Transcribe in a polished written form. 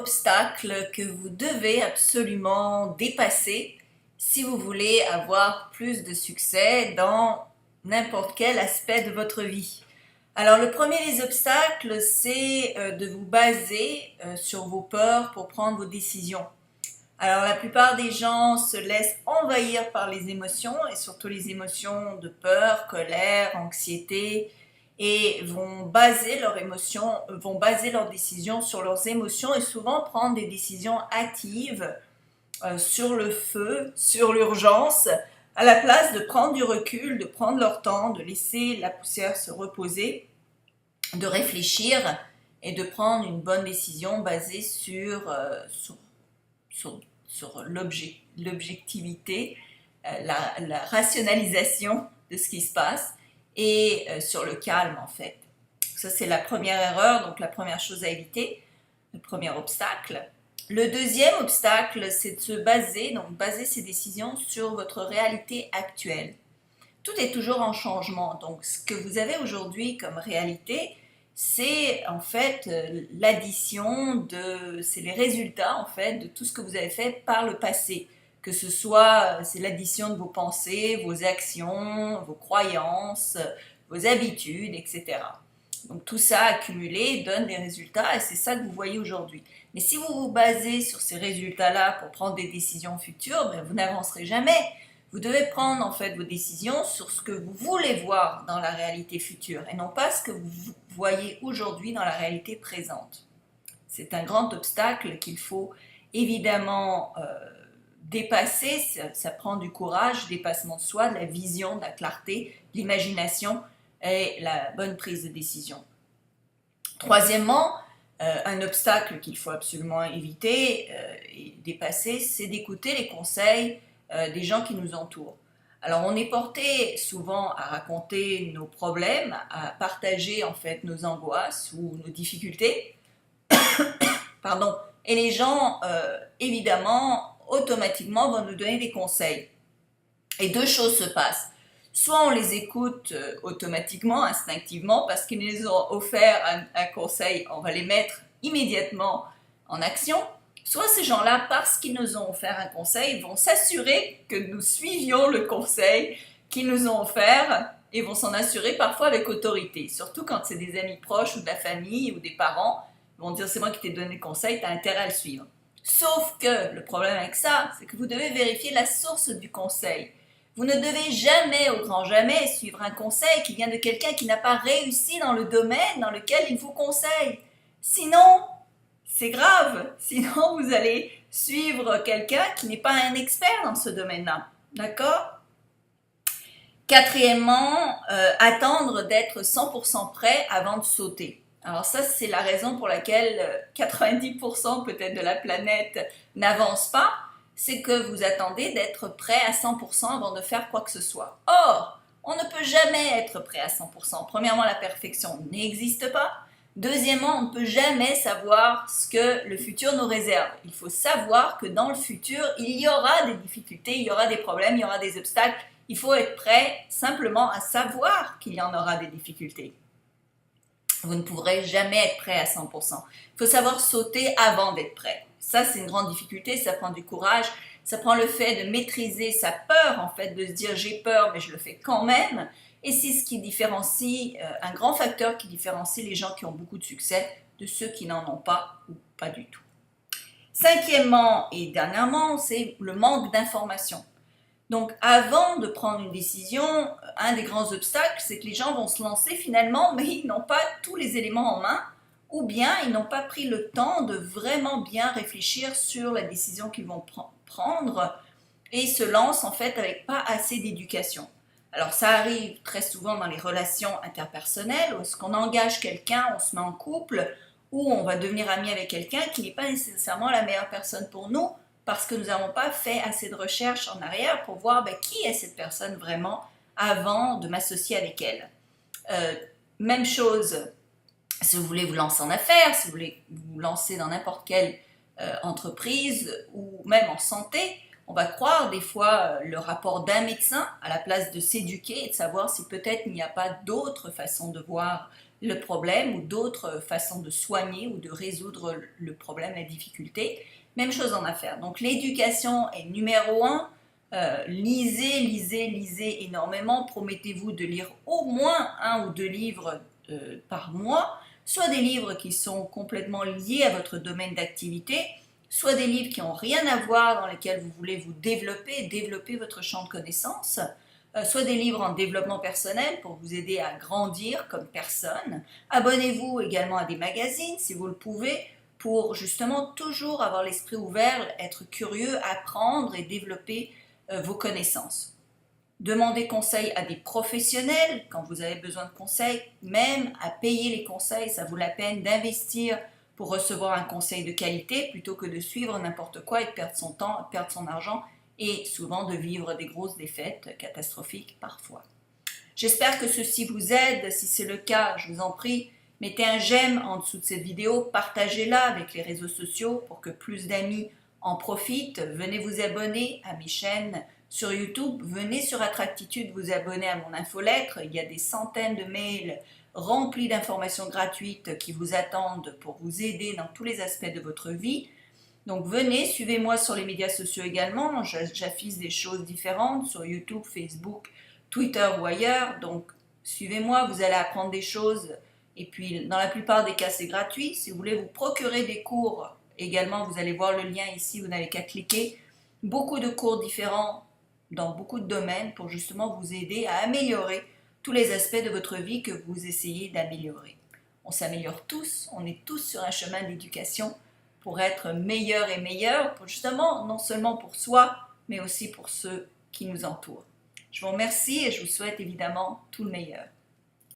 obstacle que vous devez absolument dépasser si vous voulez avoir plus de succès dans n'importe quel aspect de votre vie. Alors le premier des obstacles, c'est de vous baser sur vos peurs pour prendre vos décisions. Alors la plupart des gens se laissent envahir par les émotions et surtout les émotions de peur, colère, anxiété et vont baser leurs décisions sur leurs émotions et souvent prendre des décisions hâtives sur le feu, sur l'urgence, à la place de prendre du recul, de prendre leur temps, de laisser la poussière se reposer, de réfléchir et de prendre une bonne décision basée sur l'objectivité, la rationalisation de ce qui se passe et sur le calme en fait. Ça c'est la première erreur, donc la première chose à éviter, le premier obstacle. Le deuxième obstacle, c'est de se baser ses décisions sur votre réalité actuelle. Tout est toujours en changement, donc ce que vous avez aujourd'hui comme réalité, c'est en fait c'est les résultats en fait de tout ce que vous avez fait par le passé. Que ce soit, c'est l'addition de vos pensées, vos actions, vos croyances, vos habitudes, etc. Donc tout ça accumulé donne des résultats et c'est ça que vous voyez aujourd'hui. Mais si vous vous basez sur ces résultats-là pour prendre des décisions futures, vous n'avancerez jamais. Vous devez prendre en fait vos décisions sur ce que vous voulez voir dans la réalité future et non pas ce que vous voyez aujourd'hui dans la réalité présente. C'est un grand obstacle qu'il faut évidemment dépasser. Ça prend du courage, du dépassement de soi, de la vision, de la clarté, de l'imagination et la bonne prise de décision. Troisièmement, un obstacle qu'il faut absolument éviter et dépasser, c'est d'écouter les conseils des gens qui nous entourent. Alors on est porté souvent à raconter nos problèmes, à partager en fait nos angoisses ou nos difficultés, pardon, et les gens évidemment automatiquement vont nous donner des conseils. Et deux choses se passent. Soit on les écoute automatiquement, instinctivement, parce qu'ils nous ont offert un conseil, on va les mettre immédiatement en action. Soit ces gens-là, parce qu'ils nous ont offert un conseil, vont s'assurer que nous suivions le conseil qu'ils nous ont offert et vont s'en assurer parfois avec autorité. Surtout quand c'est des amis proches ou de la famille ou des parents, ils vont dire c'est moi qui t'ai donné le conseil, tu as intérêt à le suivre. Sauf que le problème avec ça, c'est que vous devez vérifier la source du conseil. Vous ne devez jamais, au grand jamais, suivre un conseil qui vient de quelqu'un qui n'a pas réussi dans le domaine dans lequel il vous conseille. Sinon, c'est grave. Sinon, vous allez suivre quelqu'un qui n'est pas un expert dans ce domaine-là. D'accord ? Quatrièmement, attendre d'être 100% prêt avant de sauter. Alors ça, c'est la raison pour laquelle 90% peut-être de la planète n'avance pas. C'est que vous attendez d'être prêt à 100% avant de faire quoi que ce soit. Or, on ne peut jamais être prêt à 100%. Premièrement, la perfection n'existe pas. Deuxièmement, on ne peut jamais savoir ce que le futur nous réserve. Il faut savoir que dans le futur, il y aura des difficultés, il y aura des problèmes, il y aura des obstacles. Il faut être prêt simplement à savoir qu'il y en aura des difficultés. Vous ne pourrez jamais être prêt à 100%. Il faut savoir sauter avant d'être prêt. Ça, c'est une grande difficulté, ça prend du courage, ça prend le fait de maîtriser sa peur, en fait, de se dire j'ai peur, mais je le fais quand même. Et c'est ce qui différencie, un grand facteur qui différencie les gens qui ont beaucoup de succès de ceux qui n'en ont pas ou pas du tout. Cinquièmement et dernièrement, c'est le manque d'informations. Donc, avant de prendre une décision, un des grands obstacles, c'est que les gens vont se lancer finalement, mais ils n'ont pas tous les éléments en main, ou bien ils n'ont pas pris le temps de vraiment bien réfléchir sur la décision qu'ils vont prendre et se lancent en fait avec pas assez d'éducation. Alors, ça arrive très souvent dans les relations interpersonnelles, où est-ce qu'on engage quelqu'un, on se met en couple, ou on va devenir ami avec quelqu'un qui n'est pas nécessairement la meilleure personne pour nous, parce que nous n'avons pas fait assez de recherche en arrière pour voir qui est cette personne vraiment avant de m'associer avec elle. Même chose, si vous voulez vous lancer en affaires, si vous voulez vous lancer dans n'importe quelle entreprise ou même en santé, on va croire des fois le rapport d'un médecin à la place de s'éduquer et de savoir si peut-être il n'y a pas d'autres façons de voir le problème ou d'autres façons de soigner ou de résoudre le problème, la difficulté. Même chose en affaires. Donc l'éducation est numéro un. Lisez, lisez, lisez énormément. Promettez-vous de lire au moins 1 ou 2 livres par mois, soit des livres qui sont complètement liés à votre domaine d'activité, soit des livres qui n'ont rien à voir, dans lesquels vous voulez vous développer votre champ de connaissances, soit des livres en développement personnel pour vous aider à grandir comme personne. Abonnez-vous également à des magazines si vous le pouvez, pour justement toujours avoir l'esprit ouvert, être curieux, apprendre et développer vos connaissances. Demandez conseil à des professionnels quand vous avez besoin de conseils, même à payer les conseils, ça vaut la peine d'investir pour recevoir un conseil de qualité plutôt que de suivre n'importe quoi et de perdre son temps, perdre son argent et souvent de vivre des grosses défaites catastrophiques parfois. J'espère que ceci vous aide. Si c'est le cas, je vous en prie, mettez un j'aime en dessous de cette vidéo, partagez-la avec les réseaux sociaux pour que plus d'amis en profitent. Venez vous abonner à mes chaînes sur YouTube, venez sur Attractitude vous abonner à mon infolettre. Il y a des centaines de mails remplis d'informations gratuites qui vous attendent pour vous aider dans tous les aspects de votre vie. Donc venez, suivez-moi sur les médias sociaux également. J'affiche des choses différentes sur YouTube, Facebook, Twitter ou ailleurs. Donc suivez-moi, vous allez apprendre des choses. Et puis dans la plupart des cas, c'est gratuit. Si vous voulez vous procurer des cours, également, vous allez voir le lien ici, vous n'avez qu'à cliquer. Beaucoup de cours différents dans beaucoup de domaines pour justement vous aider à améliorer tous les aspects de votre vie que vous essayez d'améliorer. On s'améliore tous, on est tous sur un chemin d'éducation pour être meilleur et meilleur, pour justement, non seulement pour soi, mais aussi pour ceux qui nous entourent. Je vous remercie et je vous souhaite évidemment tout le meilleur.